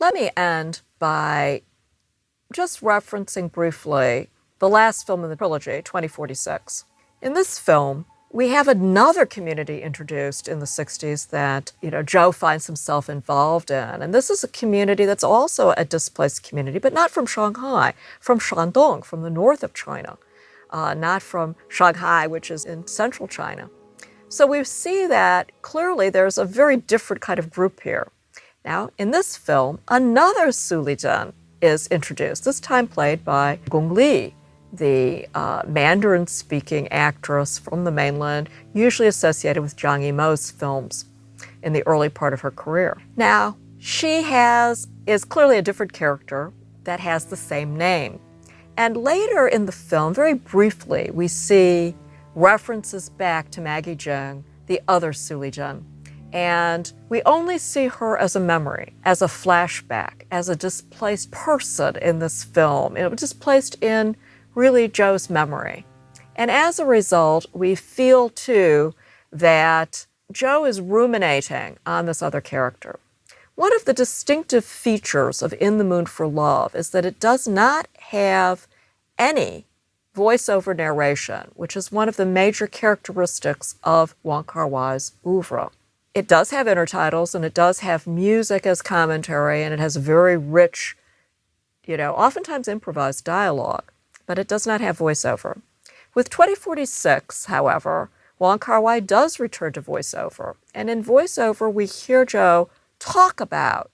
Let me end by just referencing briefly the last film in the trilogy, 2046. In this film, we have another community introduced in the 60s that, Zhou finds himself involved in. And this is a community that's also a displaced community, but not from Shanghai, from Shandong, from the north of China, not from Shanghai, which is in central China. So we see that clearly there's a very different kind of group here. Now, in this film, another Su Lizhen is introduced, this time played by Gong Li, the Mandarin-speaking actress from the mainland, usually associated with Zhang Yimou's films in the early part of her career. Now, she is clearly a different character that has the same name. And later in the film, very briefly, we see references back to Maggie Jiang, the other Su Lizhen. And we only see her as a memory, as a flashback, as a displaced person in this film. It was displaced in really Zhou's memory. And as a result, we feel too that Zhou is ruminating on this other character. One of the distinctive features of In the Mood for Love is that it does not have any voiceover narration, which is one of the major characteristics of Wong Kar-wai's oeuvre. It does have intertitles, and it does have music as commentary, and it has very rich, oftentimes improvised dialogue, but it does not have voiceover. With 2046, however, Wong Kar-wai does return to voiceover, and in voiceover we hear Zhou talk about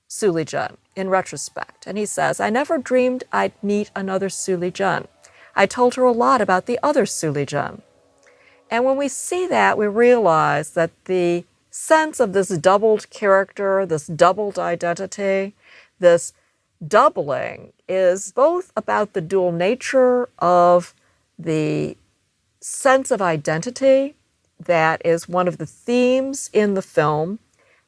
Su Lizhen in retrospect, and he says, "I never dreamed I'd meet another Su Lizhen. I told her a lot about the other Su Lizhen." And when we see that, we realize that the sense of this doubled character, this doubled identity, this doubling is both about the dual nature of the sense of identity that is one of the themes in the film,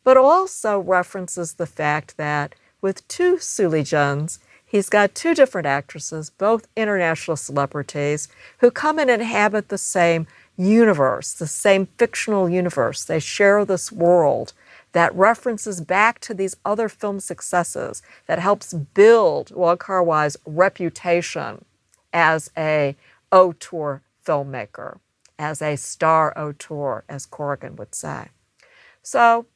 but also references the fact that with two Su Lizhens, he's got two different actresses, both international celebrities, who come and inhabit the same universe, the same fictional universe. They share this world that references back to these other film successes, that helps build Wong Kar-wai's reputation as a auteur filmmaker, as a star auteur, as Corrigan would say. So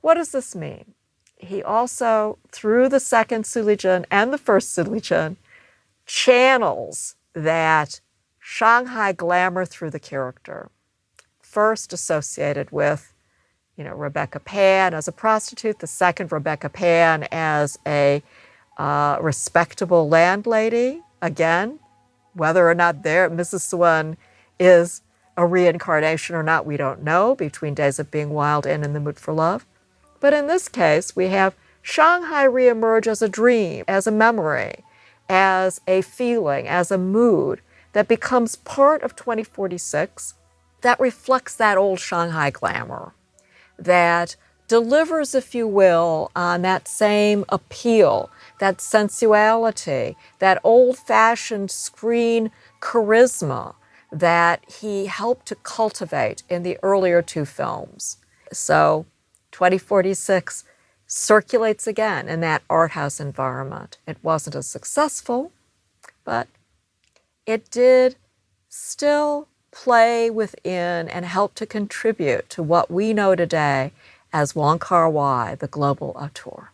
what does this mean? He also, through the second Su Lizhen and the first Su Lizhen, channels that Shanghai glamour through the character, first associated with, Rebecca Pan as a prostitute, the second Rebecca Pan as a respectable landlady. Again, whether or not Mrs. Swan is a reincarnation or not, we don't know, between Days of Being Wild and In the Mood for Love. But in this case, we have Shanghai reemerge as a dream, as a memory, as a feeling, as a mood that becomes part of 2046, that reflects that old Shanghai glamour, that delivers, if you will, on that same appeal, that sensuality, that old-fashioned screen charisma that he helped to cultivate in the earlier two films. So 2046 circulates again in that art house environment. It wasn't as successful, but it did still play within and help to contribute to what we know today as Wong Kar-wai, the global auteur.